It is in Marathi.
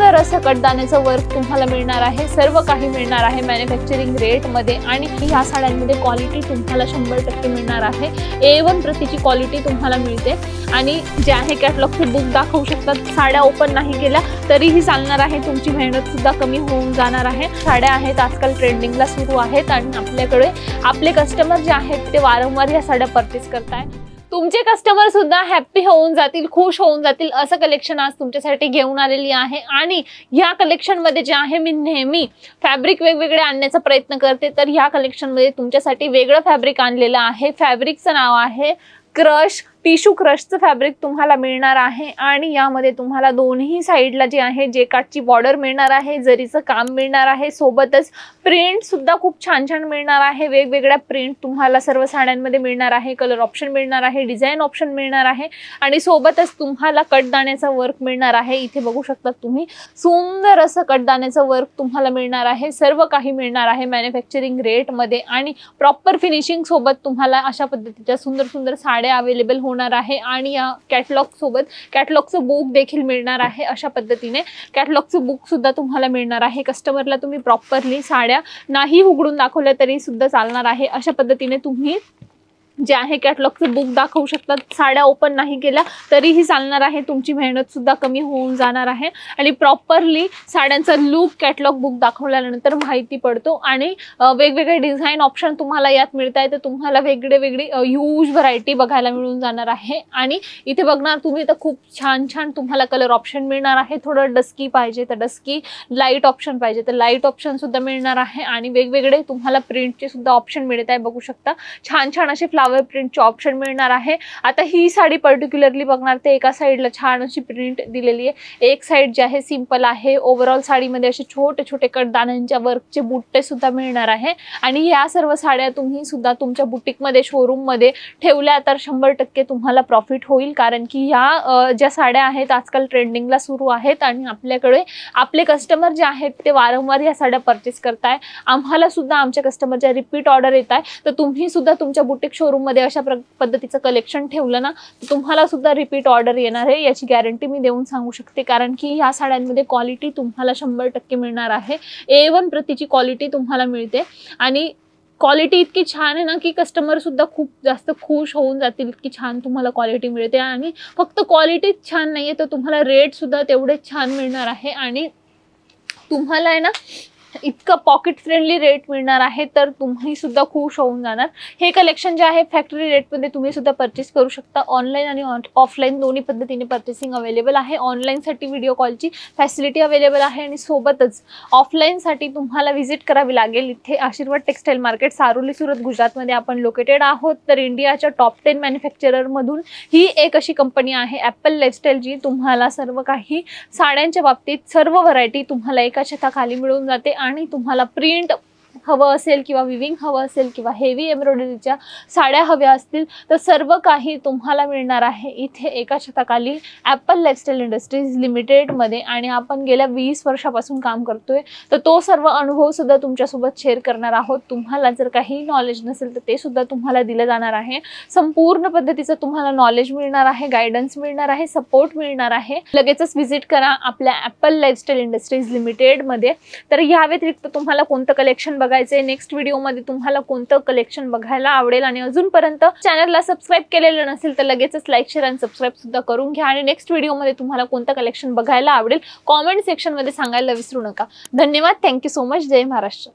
सुंदर असं कटदाण्याचं वर्क तुम्हाला मिळणार आहे। सर्व काही मिळणार आहे मॅन्युफॅक्चरिंग रेट मध्ये आणि ह्या साड्यांमध्ये क्वालिटी तुम्हाला 100% मिळणार आहे। A1 प्रतीची क्वालिटी तुम्हाला मिळते आणि जे आहे कॅटलॉगचे बुक दाखवू शकतात। साड्या ओपन नाही केल्या तरीही चालणार आहे, तुमची मेहनत सुद्धा कमी होऊन जाणार आहे। साड्या आहेत आजकाल ट्रेंडिंगला सुरू आहेत आणि आपल्याकडे आपले कस्टमर जे आहेत ते वारंवार या साड्या परचेस करतायत। तुमचे कस्टमर सुद्धा हॅप्पी होऊन जातील, खुश होऊन जातील असं कलेक्शन आज तुमच्यासाठी घेऊन आलेली आहे। आणि या कलेक्शन मध्ये जे आहे मी नेहमी फॅब्रिक वेगवेगळे आणण्याचा प्रयत्न करते, तर या कलेक्शन मध्ये तुमच्यासाठी वेगळं फॅब्रिक आणलेलं आहे। फॅब्रिकचं नाव आहे क्रश, टिश्यू क्रशचं फॅब्रिक तुम्हाला मिळणार आहे आणि यामध्ये तुम्हाला दोन्ही साइडला जे आहे जेकाटची बॉर्डर मिळणार आहे, जरीचं काम मिळणार आहे, सोबतच प्रिंट सुद्धा खूप छान छान मिळणार आहे। वेगवेगळ्या प्रिंट तुम्हाला सर्व साड्यांमध्ये मिळणार आहे, कलर ऑप्शन मिळणार आहे, डिझाइन ऑप्शन मिळणार आहे आणि सोबतच तुम्हाला कटदाण्याचं वर्क मिळणार आहे। इथे बघू शकता तुम्ही सुंदर असं कटदाण्याचं वर्क तुम्हाला मिळणार आहे। सर्व काही मिळणार आहे मॅन्युफॅक्चरिंग रेट मध्ये आणि प्रॉपर फिनिशिंग सोबत तुम्हाला अशा पद्धतीच्या सुंदर सुंदर साड्या अवेलेबल होणार आहे आणि या कॅटलॉग सोबत कॅटलॉगचं बुक देखील मिळणार आहे। अशा पद्धतीने कॅटलॉगचं बुक सुद्धा तुम्हाला मिळणार आहे। कस्टमरला तुम्ही प्रॉपरली साड्या नाही उघडून दाखवल्या तरी सुद्धा चालणार आहे। अशा पद्धतीने तुम्ही जे आहे कॅटलॉगचं बुक दाखवू शकतात। साड्या ओपन नाही केल्या तरीही चालणार आहे, तुमची मेहनत सुद्धा कमी होऊन जाणार आहे आणि प्रॉपरली साड्यांचा लुक कॅटलॉग बुक दाखवल्यानंतर माहिती पडतो आणि वेगवेगळे डिझाइन ऑप्शन तुम्हाला यात मिळतात। तर तुम्हाला वेगळी ह्यूज व्हरायटी बघायला मिळून जाणार आहे आणि इथे बघणार तुम्ही तर खूप छान छान तुम्हाला कलर ऑप्शन मिळणार आहे। थोडं डस्की पाहिजे तर डस्की, लाईट ऑप्शन पाहिजे तर लाईट ऑप्शन सुद्धा मिळणार आहे आणि वेगवेगळे तुम्हाला प्रिंटचे सुद्धा ऑप्शन मिळत आहे। बघू शकता छान छान असे फ्लावर प्रिंटचे ऑप्शन मिळणार आहे। आता ही साडी पर्टिक्युलरली बघणार ते एका साइडला छान अशी प्रिंट दिलेली आहे, एक साइड जे आहे सिंपल आहे। ओव्हरऑल साडीमध्ये असे छोटे छोटे कटदाण्यांच्या वर्कचे बुट्टे सुद्धा मिळणार आहे आणि या सर्व साड्या तुम्ही सुद्धा तुमच्या बुटीक मध्ये, शोरूम मध्ये ठेवल्या तर 100% तुम्हाला प्रॉफिट होईल, कारण की या ज्या साड्या आहेत आजकाल ट्रेंडिंगला सुरू आहेत आणि आपल्याकडे आपले कस्टमर जे आहेत ते वारंवार या साड्या परचेस करताय। आम्हाला सुद्धा आमच्या कस्टमरच्या रिपीट ऑर्डर येत आहे, तर तुम्ही सुद्धा तुमच्या बुटीक शोरूम मध्ये अशा पद्धतीचं कलेक्शन ठेवलं ना तर तुम्हाला सुद्धा रिपीट ऑर्डर येणार आहे, याची गॅरंटी मी देऊन सांगू शकते। कारण की या साड्यांमध्ये क्वालिटी तुम्हाला 100% मिळणार आहे। A1 प्रतीची क्वालिटी तुम्हाला मिळते आणि क्वालिटी इतकी छान आहे ना की कस्टमर सुद्धा खूप जास्त खुश होऊन जातील, इतकी छान तुम्हाला क्वालिटी मिळते। आणि फक्त क्वालिटीच छान नाहीये तर तुम्हाला रेट सुद्धा तेवढेच छान मिळणार आहे आणि तुम्हाला आहे ना इतकं पॉकेट फ्रेंडली रेट मिळणार आहे, तर तुम्ही सुद्धा खुश होऊन जाणार। हे कलेक्शन जे आहे फॅक्टरी रेट मध्ये तुम्ही सुद्धा परचेस करू शकता। ऑनलाईन आणि ऑफलाईन दोन्ही पद्धतीने परचेसिंग अवेलेबल आहे। ऑनलाईन साठी व्हिडिओ कॉलची फॅसिलिटी अवेलेबल आहे आणि सोबतच ऑफलाईन साठी तुम्हाला व्हिजिट करावी लागेल। इथे आशीर्वाद टेक्सटाईल मार्केट, सारोली, सुरत, गुजरात मध्ये आपण लोकेटेड आहोत। तर इंडियाच्या टॉप 10 मॅन्युफॅक्चरर मधून ही एक अशी कंपनी आहे ॲपल लाईफस्टाईल, जी तुम्हाला सर्व काही साड्यांच्या बाबतीत सर्व व्हरायटी तुम्हाला एका छताखाली मिळून जाते आणि तुम्हाला प्रिंट हवं असेल किंवा विविंग हवं असेल किंवा हेवी एम्ब्रॉयडरीच्या साड्या हव्या असतील तर सर्व काही तुम्हाला मिळणार आहे इथे एका छताखाली ॲपल लाईफस्टाईल इंडस्ट्रीज लिमिटेड मध्ये। आणि आपण गेल्या 20 वर्षापासून काम करतोय, तर तो सर्व अनुभव सुद्धा तुमच्यासोबत शेअर करणार आहोत। तुम्हाला जर काही नॉलेज नसेल तर ते सुद्धा तुम्हाला दिलं जाणार आहे। संपूर्ण पद्धतीचं तुम्हाला नॉलेज मिळणार आहे, गायडन्स मिळणार आहे, सपोर्ट मिळणार आहे। लगेचच व्हिजिट करा आपल्या ॲपल लाईफस्टाईल इंडस्ट्रीज लिमिटेड मध्ये। तर या व्यतिरिक्त तुम्हाला कोणतं कलेक्शन बघायचं, नेक्स्ट व्हिडिओ मध्ये तुम्हाला कोणतं कलेक्शन बघायला आवडेल आणि अजूनपर्यंत चॅनलला सबस्क्राइब केलेलं नसेल तर लगेचच लाईक, शेअर आणि सबस्क्राइब सुद्धा करून घ्या आणि नेक्स्ट व्हिडिओ मध्ये तुम्हाला कोणतं कलेक्शन बघायला आवडेल कॉमेंट सेक्शन मध्ये सांगायला विसरू नका। धन्यवाद, थँक्यू सो मच, जय महाराष्ट्र।